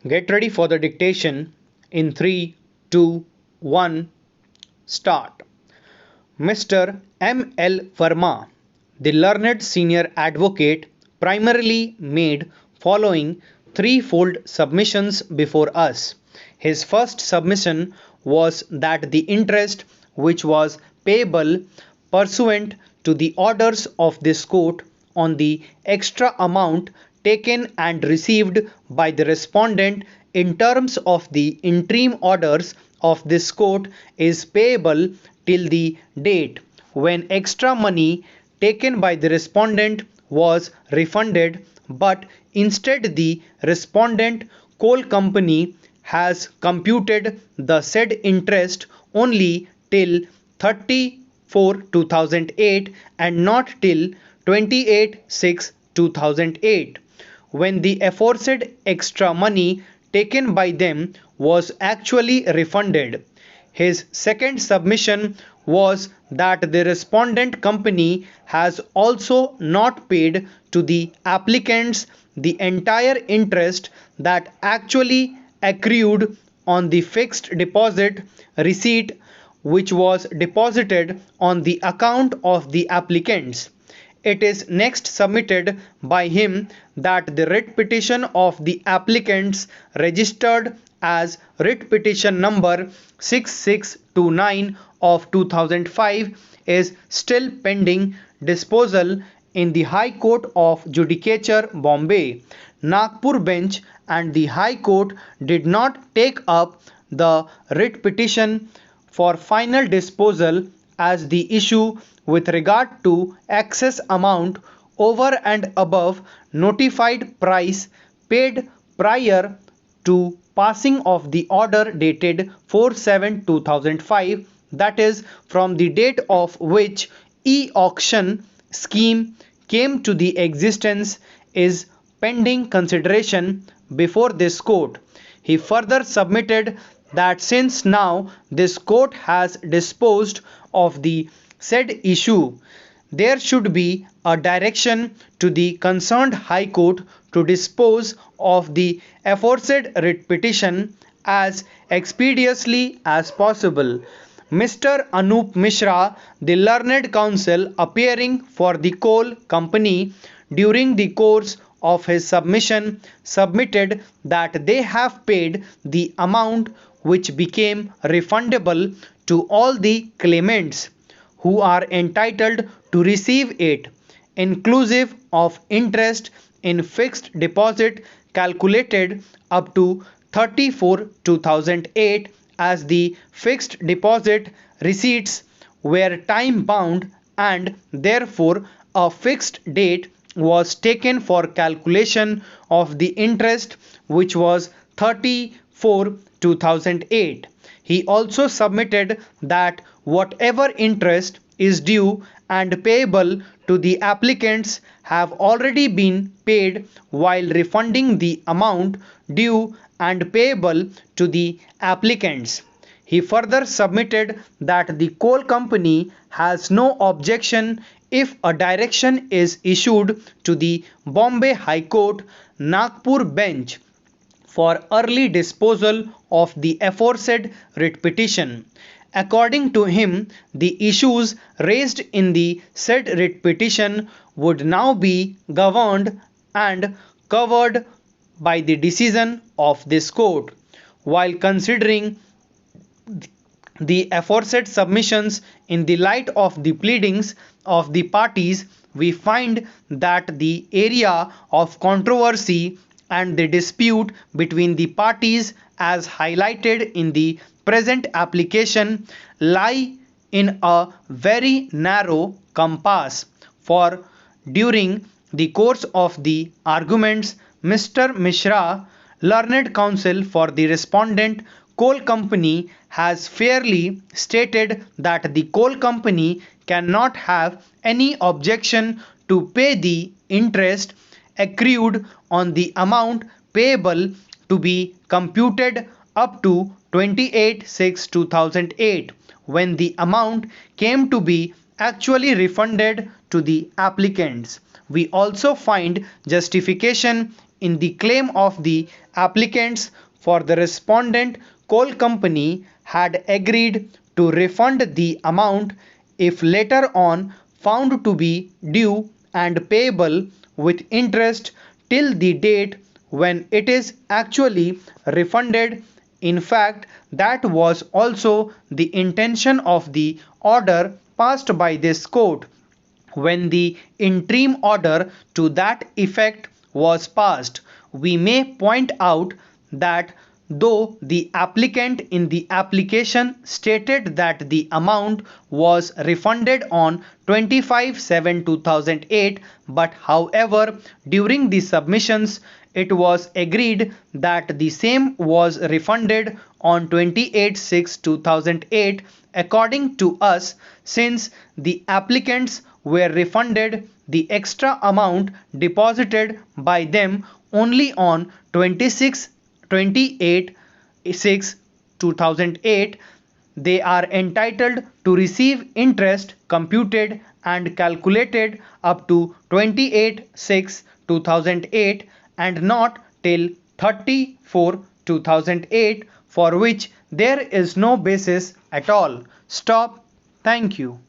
Get ready for the dictation in 3, 2, 1, start. Mr. M. L. Verma, the learned senior advocate, primarily made following threefold submissions before us. His first submission was that the interest which was payable pursuant to the orders of this court on the extra amount taken and received by the respondent in terms of the interim orders of this court is payable till the date when extra money taken by the respondent was refunded, but instead the respondent coal company has computed the said interest only till 30/4/2008 and not till 28/6/2008, when the aforesaid extra money taken by them was actually refunded. His second submission was that the respondent company has also not paid to the applicants the entire interest that actually accrued on the fixed deposit receipt which was deposited on the account of the applicants. It is next submitted by him that the writ petition of the applicants registered as writ petition number 6629 of 2005 is still pending disposal in the High Court of Judicature, Bombay, Nagpur bench, and the High Court did not take up the writ petition for final disposal as the issue with regard to excess amount over and above notified price paid prior to passing of the order dated 4/7/2005, that is from the date of which e-auction scheme came to the existence, is pending consideration before this court. He further submitted that since now this court has disposed of the said issue, there should be a direction to the concerned High Court to dispose of the aforesaid writ petition as expeditiously as possible. Mr. Anup Mishra, the learned counsel appearing for the coal company, during the course of his submission submitted that they have paid the amount which became refundable to all the claimants who are entitled to receive it, inclusive of interest in fixed deposit calculated up to 30/4/2008, as the fixed deposit receipts were time bound and therefore a fixed date was taken for calculation of the interest, which was 30/4/2008. He also submitted that whatever interest is due and payable to the applicants have already been paid, while refunding the amount due and payable to the applicants. He further submitted that the coal company has no objection if a direction is issued to the Bombay High Court, Nagpur bench for early disposal of the aforesaid writ petition. According to him, the issues raised in the said writ petition would now be governed and covered by the decision of this court. While considering the aforesaid submissions in the light of the pleadings of the parties, we find that the area of controversy and the dispute between the parties as highlighted in the present application lie in a very narrow compass. For during the course of the arguments, Mr. Mishra, learned counsel for the respondent coal company, has fairly stated that the coal company cannot have any objection to pay the interest accrued on the amount payable to be computed up to 28/6/2008, when the amount came to be actually refunded to the applicants. We also find justification in the claim of the applicants for the respondent coal company had agreed to refund the amount if later on found to be due and payable with interest till the date when it is actually refunded. In fact, that was also the intention of the order passed by this court when the interim order to that effect was passed. We may point out that though the applicant in the application stated that the amount was refunded on 25/7/2008, but however during the submissions it was agreed that the same was refunded on 28/6/2008. According to us, since the applicants were refunded the extra amount deposited by them only on 28/6/2008, they are entitled to receive interest computed and calculated up to 28/6/2008 and not till 30/4/2008, for which there is no basis at all. Stop. Thank you.